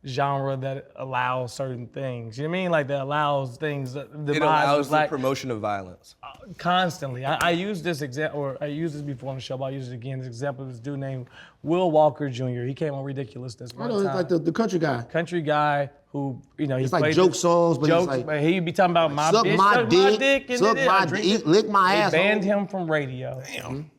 genre that allows certain things. You know what I mean? Like that allows things, It allows the like promotion of violence. constantly. I use this example, or I used this before on the show, but I'll use it again. This example of this dude named Will Walker Jr. He came on Ridiculous this I one know, it's time. like the country guy. Country guy who, you know, he It's like played joke this- songs, but jokes, it's like, but he'd be talking about my suck bitch, my suck dick, and suck then my I drink dick, it. lick my They asshole. banned him from radio. Damn.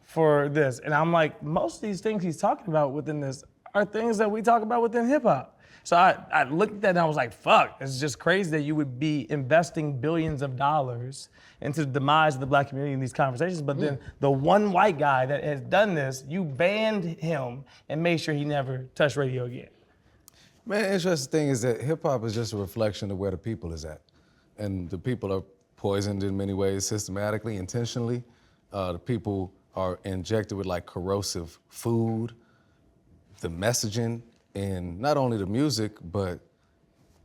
For this. And I'm like, most of these things he's talking about within this are things that we talk about within hip hop. So I looked at that and I was like, fuck, it's just crazy that you would be investing billions of dollars into the demise of the black community in these conversations, but then the one white guy that has done this, you banned him and made sure he never touched radio again. Man, the interesting thing is that hip hop is just a reflection of where the people is at. And the people are poisoned in many ways, systematically, intentionally. The people are injected with like corrosive food, the messaging, in not only the music, but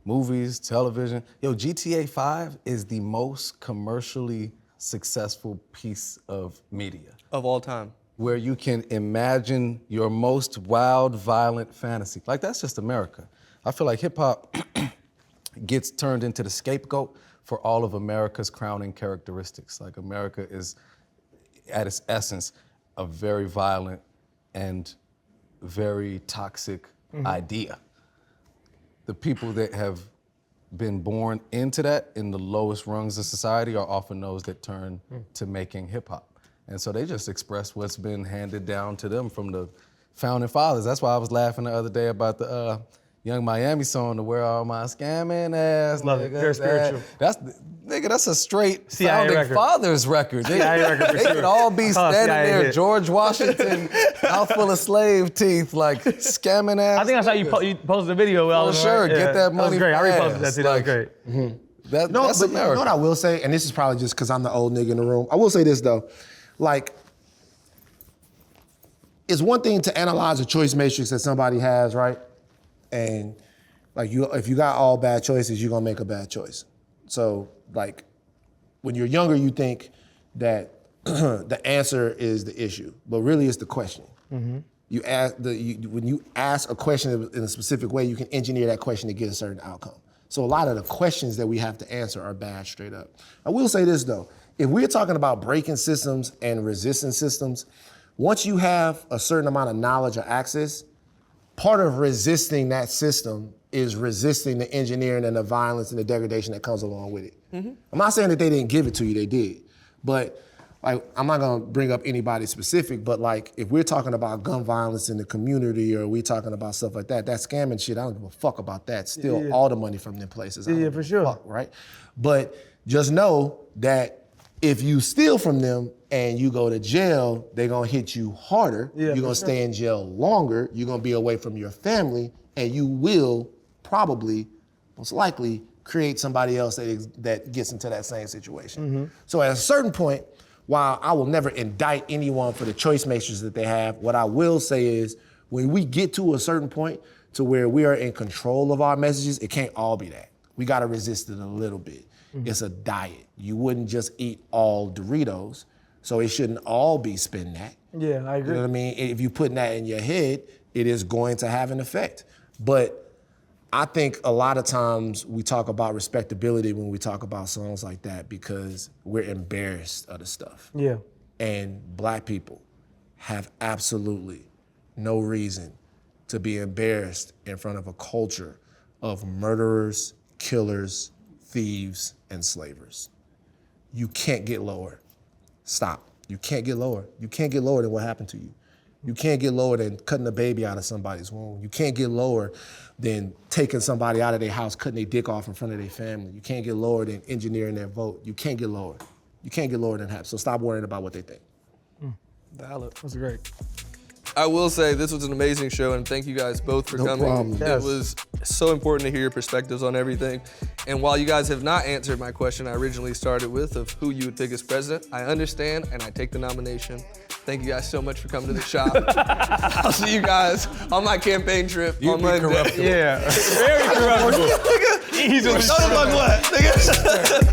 movies, television. Yo, GTA 5 is the most commercially successful piece of media. Of all time. where you can imagine your most wild, violent fantasy. Like, that's just America. I feel like hip hop gets turned into the scapegoat for all of America's crowning characteristics. Like, America is, at its essence, a very violent and very toxic idea. The people that have been born into that in the lowest rungs of society are often those that turn to making hip hop. And so they just express what's been handed down to them from the founding fathers. That's why I was laughing the other day about the Young Miami song, to Where All My Scamming Ass. Love it. Very spiritual. That's a straight CIA founding record. fathers record. CIA record for they sure. could all be standing CIA there, hit. George Washington, mouth full of slave teeth, like scamming ass. I think I saw you posted a video. With all For of them, sure, right? get that money That was great. I reposted that fast. too. That was Like, great. That's but America. you know what I will say, and this is probably just because I'm the old nigga in the room. I will say this though, like, it's one thing to analyze a choice matrix that somebody has, right? And like, if you got all bad choices, you're gonna make a bad choice. So like, when you're younger, you think that the answer is the issue, but really it's the question. You ask when you ask a question in a specific way, you can engineer that question to get a certain outcome. So a lot of the questions that we have to answer are bad straight up. I will say this though, if we're talking about breaking systems and resisting systems, once you have a certain amount of knowledge or access, part of resisting that system is resisting the engineering and the violence and the degradation that comes along with it. I'm not saying that they didn't give it to you, they did. But like, I'm not gonna bring up anybody specific, but like, if we're talking about gun violence in the community or we talking about stuff like that, that scamming shit, I don't give a fuck about that. Steal all the money from them places. I don't give for a sure. fuck, right? But just know that if you steal from them and you go to jail, they're gonna hit you harder. You're gonna stay in jail longer. You're gonna be away from your family, and you will probably, most likely, create somebody else that gets into that same situation. So at a certain point, while I will never indict anyone for the choice matrix that they have, what I will say is, when we get to a certain point to where we are in control of our messages, it can't all be that. We gotta resist it a little bit. It's a diet. You wouldn't just eat all Doritos, so it shouldn't all be spin that. Yeah, I agree. You know what I mean? If you put that in your head, it is going to have an effect. But I think a lot of times we talk about respectability when we talk about songs like that because we're embarrassed of the stuff. Yeah. And black people have absolutely no reason to be embarrassed in front of a culture of murderers, killers, thieves, and slavers. You can't get lower. Stop. You can't get lower. You can't get lower than what happened to you. You can't get lower than cutting a baby out of somebody's womb. You can't get lower than taking somebody out of their house, cutting their dick off in front of their family. You can't get lower than engineering their vote. You can't get lower. You can't get lower than that. So stop worrying about what they think. Valid. That's great. I will say this was an amazing show, and thank you guys both for No coming. problem. It was so important to hear your perspectives on everything. And while you guys have not answered my question I originally started with of who you would pick as president, I understand and I take the nomination. Thank you guys so much for coming to the shop. I'll see you guys on my campaign trip on Monday. corruptible. Yeah. Very corruptible. He's Nigga.